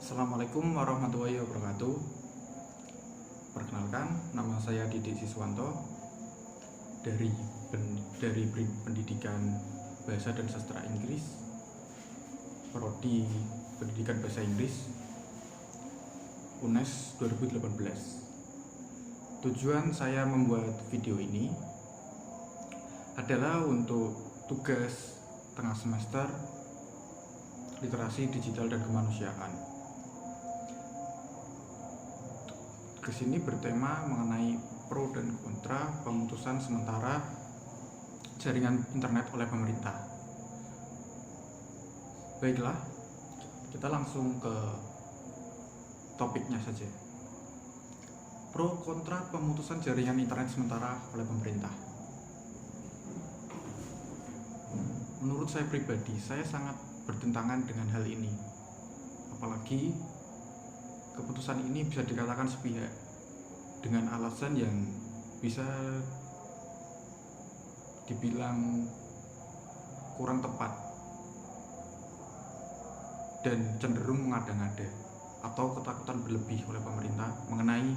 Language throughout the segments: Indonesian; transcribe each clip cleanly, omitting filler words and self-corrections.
Assalamualaikum warahmatullahi wabarakatuh. Perkenalkan, nama saya Didik Siswanto dari Pendidikan Bahasa dan Sastra Inggris, Prodi Pendidikan Bahasa Inggris, UNES 2018. Tujuan saya membuat video ini adalah untuk tugas tengah semester Literasi Digital dan Kemanusiaan. Kesini bertema mengenai pro dan kontra pemutusan sementara jaringan internet oleh pemerintah. Baiklah, kita langsung ke topiknya saja. Pro kontra pemutusan jaringan internet sementara oleh pemerintah. Menurut saya pribadi, saya sangat bertentangan dengan hal ini. Apalagi keputusan ini bisa dikatakan sepihak dengan alasan yang bisa dibilang kurang tepat dan cenderung mengada-ngada atau ketakutan berlebih oleh pemerintah mengenai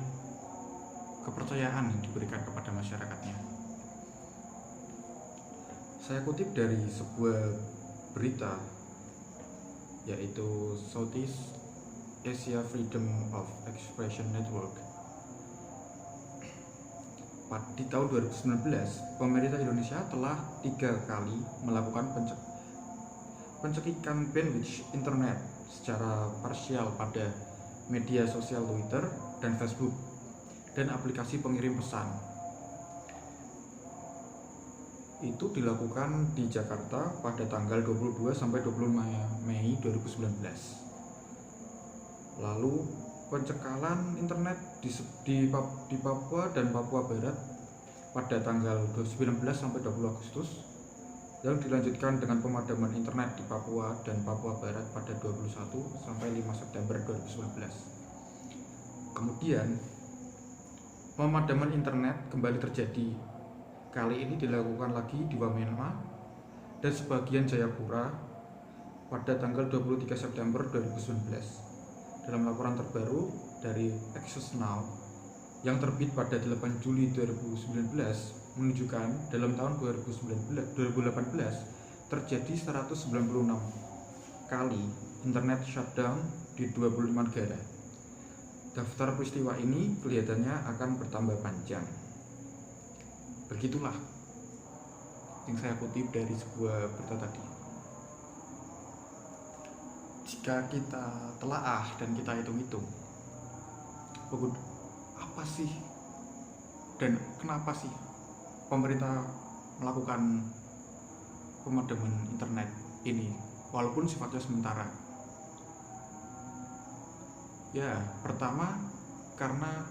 kepercayaan yang diberikan kepada masyarakatnya. Saya kutip dari sebuah berita, yaitu Southeast Asia Freedom of Expression Network. Di tahun 2019, pemerintah Indonesia telah 3 kali melakukan pencekikan bandwidth internet secara parsial pada media sosial Twitter dan Facebook dan aplikasi pengirim pesan. Itu dilakukan di Jakarta pada tanggal 22 sampai 25 Mei 2019. Lalu pencekalan internet di Papua dan Papua Barat pada tanggal 19 sampai 20 Agustus yang dilanjutkan dengan pemadaman internet di Papua dan Papua Barat pada 21 sampai 5 September 2019. Kemudian pemadaman internet kembali terjadi. Kali ini dilakukan lagi di Wamena dan sebagian Jayapura pada tanggal 23 September 2019. Dalam laporan terbaru dari Access Now yang terbit pada 8 Juli 2019 menunjukkan dalam tahun 2018 terjadi 196 kali internet shutdown di 25 negara. Daftar peristiwa ini kelihatannya akan bertambah panjang. Begitulah yang saya kutip dari sebuah berita tadi. Jika kita telaah dan kita hitung-hitung, apa sih dan kenapa sih pemerintah melakukan pemadaman internet ini walaupun sifatnya sementara? Ya, pertama karena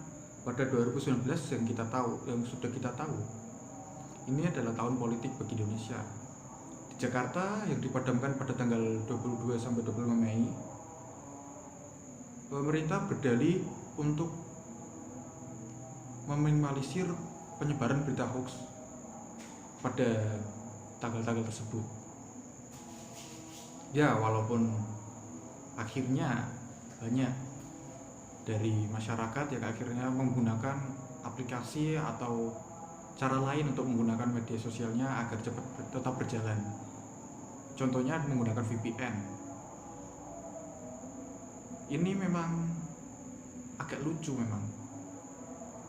pada 2019 yang sudah kita tahu, ini adalah tahun politik bagi Indonesia. Di Jakarta yang dipadamkan pada tanggal 22 sampai 25 Mei, pemerintah berdalih untuk meminimalisir penyebaran berita hoax pada tanggal-tanggal tersebut. Ya, walaupun akhirnya banyak dari masyarakat yang akhirnya menggunakan aplikasi atau cara lain untuk menggunakan media sosialnya agar tetap berjalan. Contohnya menggunakan VPN. Ini memang agak lucu memang.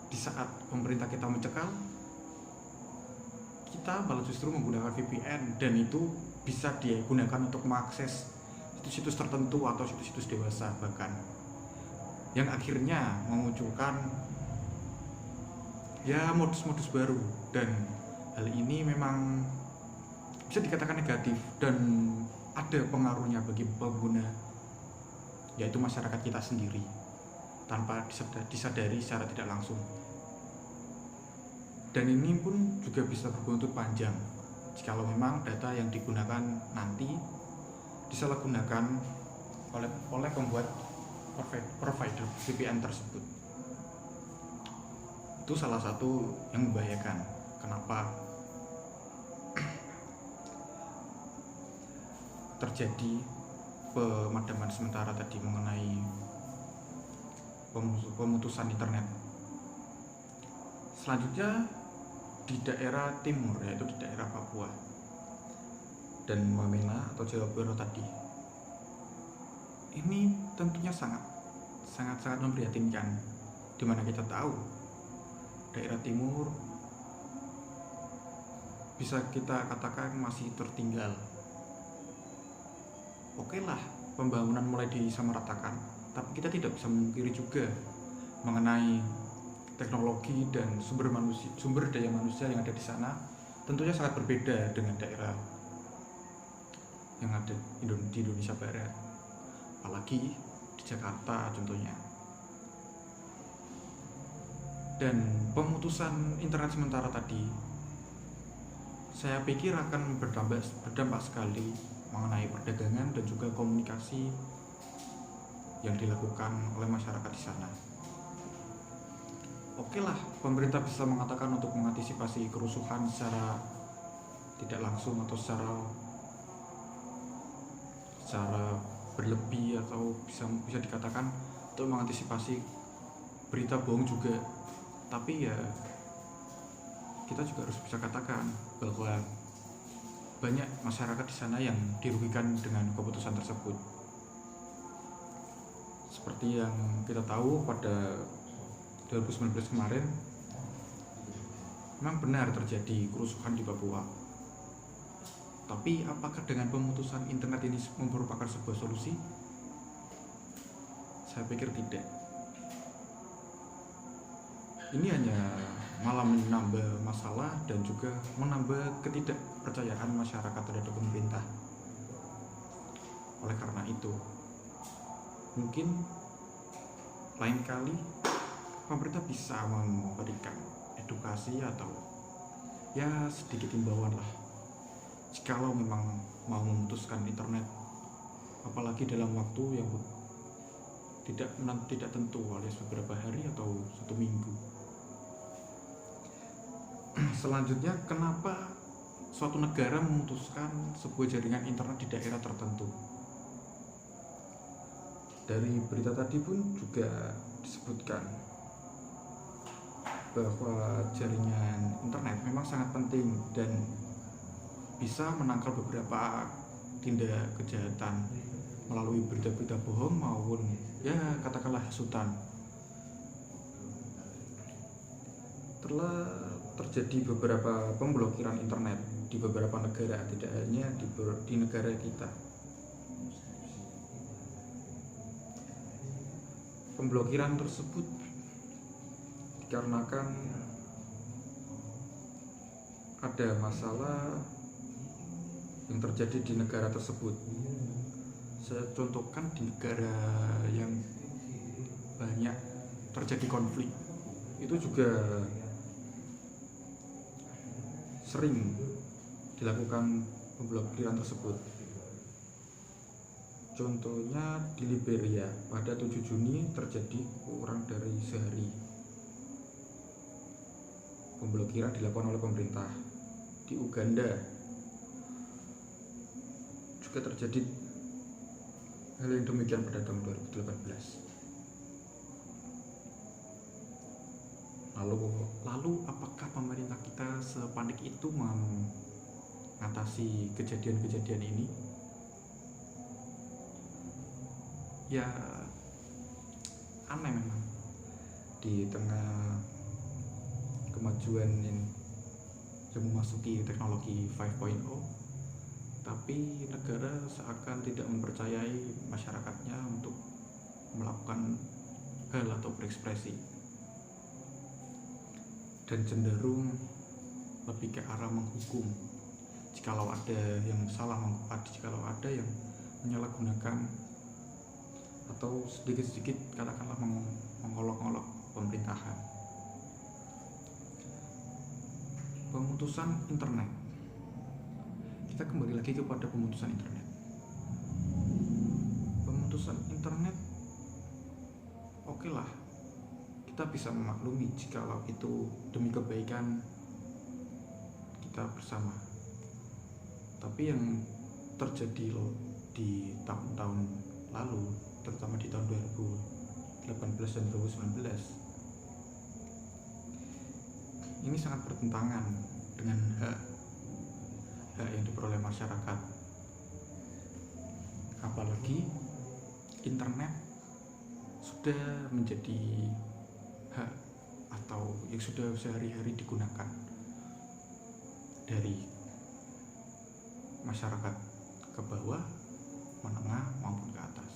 Di saat pemerintah kita mencekal, kita malah justru menggunakan VPN dan itu bisa digunakan untuk mengakses situs-situs tertentu atau situs-situs dewasa bahkan, yang akhirnya memunculkan modus-modus baru, dan hal ini memang bisa dikatakan negatif dan ada pengaruhnya bagi pengguna, yaitu masyarakat kita sendiri, tanpa disadari secara tidak langsung. Dan ini pun juga bisa berbuntut panjang jikalau memang data yang digunakan nanti disalahgunakan oleh pembuat provider VPN tersebut. Itu salah satu yang membahayakan. Kenapa terjadi pemadaman sementara tadi mengenai pemutusan internet. Selanjutnya di daerah timur, yaitu di daerah Papua dan Wamena atau Jawa Barat tadi. Ini tentunya sangat memprihatinkan, dimana kita tahu daerah timur bisa kita katakan masih tertinggal. Oke lah, pembangunan mulai disamaratakan, tapi kita tidak bisa memungkiri juga mengenai teknologi dan sumber daya manusia yang ada di sana tentunya sangat berbeda dengan daerah yang ada di Indonesia Barat, apalagi di Jakarta contohnya. Dan pemutusan internet sementara tadi saya pikir akan berdampak sekali mengenai perdagangan dan juga komunikasi yang dilakukan oleh masyarakat di sana. Oke lah, pemerintah bisa mengatakan untuk mengantisipasi kerusuhan secara tidak langsung atau secara berlebih, atau bisa dikatakan untuk mengantisipasi berita bohong juga. Tapi ya kita juga harus bisa katakan bahwa banyak masyarakat di sana yang dirugikan dengan keputusan tersebut. Seperti yang kita tahu pada 2019 kemarin, memang benar terjadi kerusuhan di Papua. Tapi apakah dengan pemutusan internet ini merupakan sebuah solusi? Saya pikir tidak. Ini hanya malah menambah masalah dan juga menambah ketidakpercayaan masyarakat terhadap pemerintah. Oleh karena itu, mungkin lain kali pemerintah bisa memberikan edukasi atau ya sedikit himbauan lah, jikalau memang mau memutuskan internet, apalagi dalam waktu yang tidak tentu, alias beberapa hari atau 1 minggu. Selanjutnya, kenapa suatu negara memutuskan sebuah jaringan internet di daerah tertentu? Dari berita tadi pun juga disebutkan bahwa jaringan internet memang sangat penting dan bisa menangkal beberapa tindak kejahatan melalui berita-berita bohong maupun ya katakanlah hasutan. Telah terjadi beberapa pemblokiran internet di beberapa negara, tidak hanya di negara kita. Pemblokiran tersebut dikarenakan ada masalah yang terjadi di negara tersebut. Saya contohkan di negara yang banyak terjadi konflik, itu juga sering dilakukan pemblokiran tersebut. Contohnya di Liberia pada 7 Juni terjadi kurang dari sehari. Pemblokiran dilakukan oleh pemerintah. Di Uganda juga terjadi hal yang demikian pada tahun 2018. Lalu apakah pemerintah kita sepanik itu mengatasi kejadian-kejadian ini? Ya aneh memang, di tengah kemajuan yang memasuki teknologi 5.0, tapi negara seakan tidak mempercayai masyarakatnya untuk melakukan hal atau berekspresi, dan cenderung lebih ke arah menghukum jikalau ada yang salah, jikalau ada yang menyalahgunakan atau sedikit-sedikit katakanlah mengolok-olok pemerintahan. Pemutusan internet, kita kembali lagi kepada pemutusan internet. Pemutusan internet, oke lah, kita bisa memaklumi jikalau itu demi kebaikan kita bersama. Tapi yang terjadi di tahun-tahun lalu, terutama di tahun 2018 dan 2019, ini sangat bertentangan dengan hak yang diperoleh masyarakat. Apalagi internet sudah menjadi hak atau yang sudah sehari-hari digunakan dari masyarakat ke bawah, menengah maupun ke atas.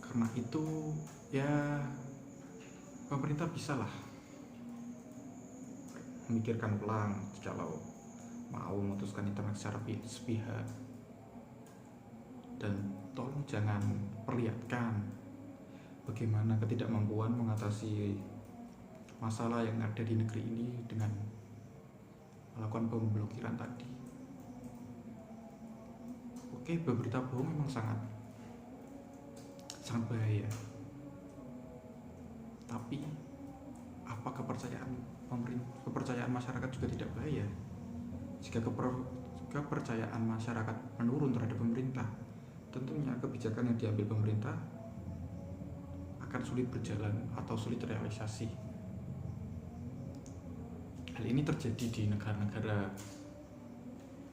Karena itu ya pemerintah bisalah memikirkan ulang kalau mau memutuskan internet secara sepihak, dan tolong jangan perlihatkan bagaimana ketidakmampuan mengatasi masalah yang ada di negeri ini dengan melakukan pemblokiran tadi. Oke, berita bohong memang sangat bahaya, tapi apa kepercayaan masyarakat juga tidak bahaya? Jika kepercayaan masyarakat menurun terhadap pemerintah, tentunya kebijakan yang diambil pemerintah akan sulit berjalan atau sulit terrealisasi. Hal ini terjadi di negara-negara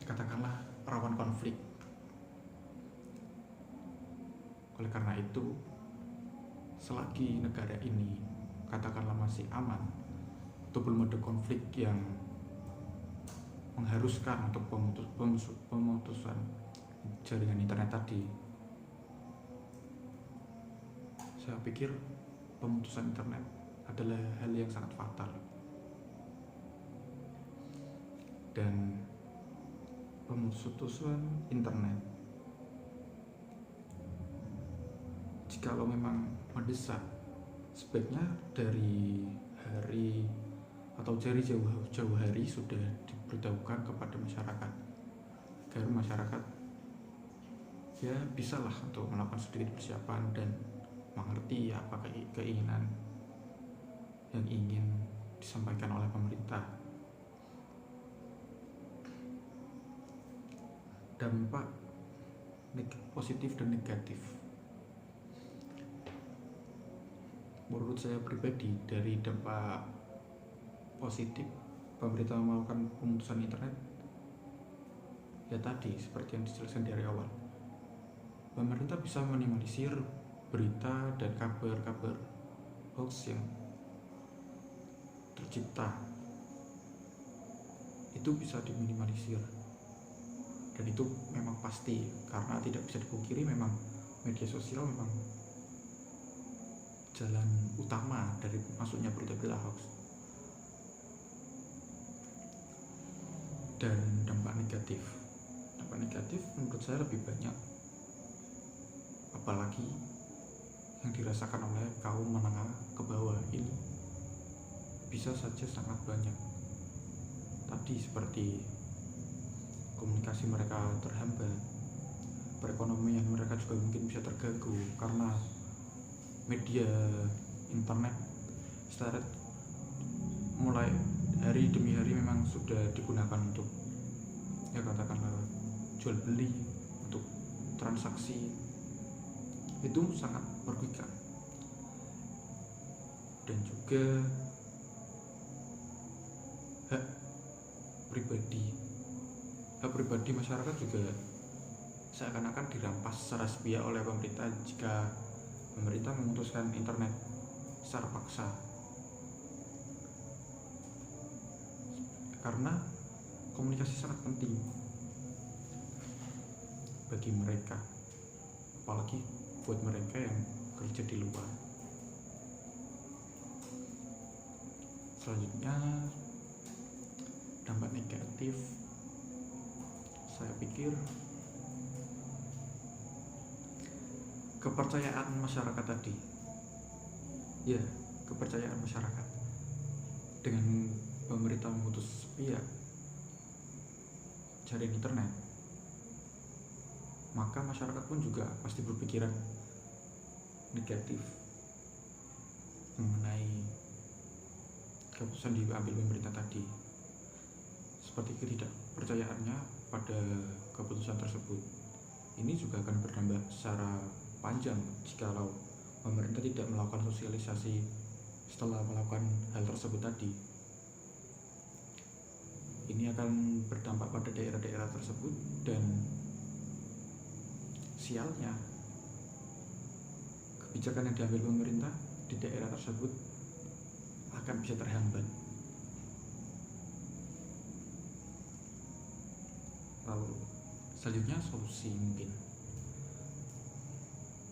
katakanlah rawan konflik. Oleh karena itu, selagi negara ini katakanlah masih aman atau belum ada konflik yang mengharuskan untuk pemutusan jaringan internet tadi, saya pikir pemutusan internet adalah hal yang sangat fatal. Dan pemutusan internet, jikalau memang mendesak, sebaiknya dari hari atau dari jauh hari sudah diberitahukan kepada masyarakat, agar masyarakat ya bisalah untuk melakukan sedikit persiapan dan mengerti apa keinginan yang ingin disampaikan oleh pemerintah. Dampak positif dan negatif, menurut saya pribadi, dari dampak positif pemerintah melakukan pemutusan internet, ya tadi seperti yang dijelaskan dari awal, pemerintah bisa minimalisir berita dan kabar-kabar hoax yang tercipta. Itu bisa diminimalisir, dan itu memang pasti, karena tidak bisa dipungkiri memang media sosial memang jalan utama dari masuknya berita-berita hoax. Dan dampak negatif menurut saya lebih banyak, apalagi yang dirasakan oleh kaum menengah ke bawah ini bisa saja sangat banyak. Tadi seperti komunikasi mereka terhambat, perekonomian mereka juga mungkin bisa terganggu karena media internet mulai hari demi hari memang sudah digunakan untuk ya katakanlah jual beli, untuk transaksi. Itu sangat merugikan. Dan juga hak pribadi masyarakat juga seakan-akan dirampas secara sepihak oleh pemerintah jika pemerintah memutuskan internet secara paksa. Karena komunikasi sangat penting bagi mereka, apalagi buat mereka yang kerja di luar. Selanjutnya, dampak negatif, saya pikir kepercayaan masyarakat tadi. Ya, kepercayaan masyarakat dengan pemerintah memutus sepihak jaringan internet, maka masyarakat pun juga pasti berpikiran negatif mengenai keputusan diambil pemerintah tadi. seperti ketidakpercayaannya pada keputusan tersebut. Ini juga akan berdampak secara panjang jikalau pemerintah tidak melakukan sosialisasi setelah melakukan hal tersebut tadi. Ini akan berdampak pada daerah-daerah tersebut, dan sialnya kebijakan yang diambil pemerintah di daerah tersebut akan bisa terhambat. Lalu selanjutnya solusi, mungkin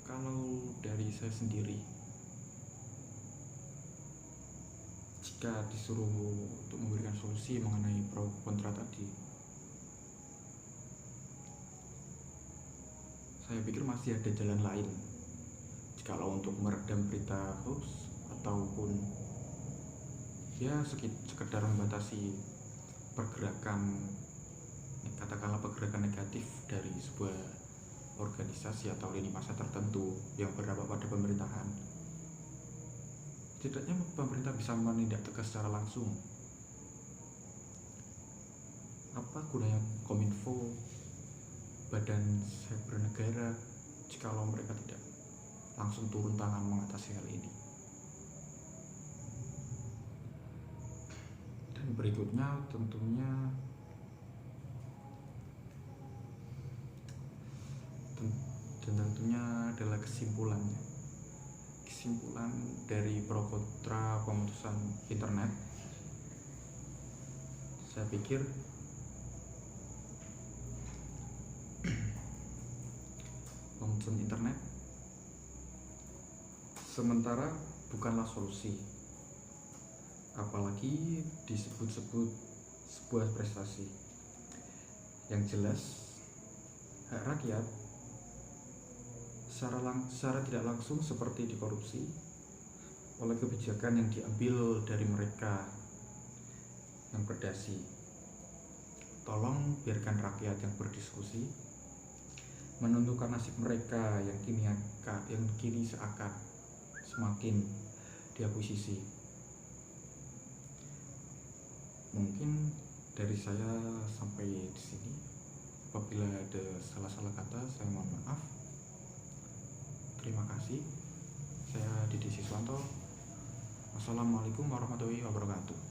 kalau dari saya sendiri, jika disuruh untuk memberikan solusi mengenai pro kontra tadi, saya pikir masih ada jalan lain jikalau untuk meredam berita hoax ataupun ya sekedar membatasi pergerakan, katakanlah pergerakan negatif dari sebuah organisasi atau lini masa tertentu yang berdampak pada pemerintahan. Setidaknya pemerintah bisa menindak tegas secara langsung. Apa gunanya Kominfo, Badan Cyber Negara, jikalau mereka tidak langsung turun tangan mengatasi hal ini? Dan berikutnya tentunya adalah kesimpulan dari pro kontra pemutusan internet. Saya pikir pemutusan internet sementara bukanlah solusi, apalagi disebut-sebut sebuah prestasi. Yang jelas, hak rakyat secara tidak langsung seperti dikorupsi oleh kebijakan yang diambil dari mereka yang berdasi. Tolong biarkan rakyat yang berdiskusi, menentukan nasib mereka yang kini seakan semakin diakuisisi. Mungkin dari saya sampai di sini. Apabila ada salah-salah kata, saya mohon maaf. Terima kasih. Saya Didi Siswanto. Wassalamualaikum warahmatullahi wabarakatuh.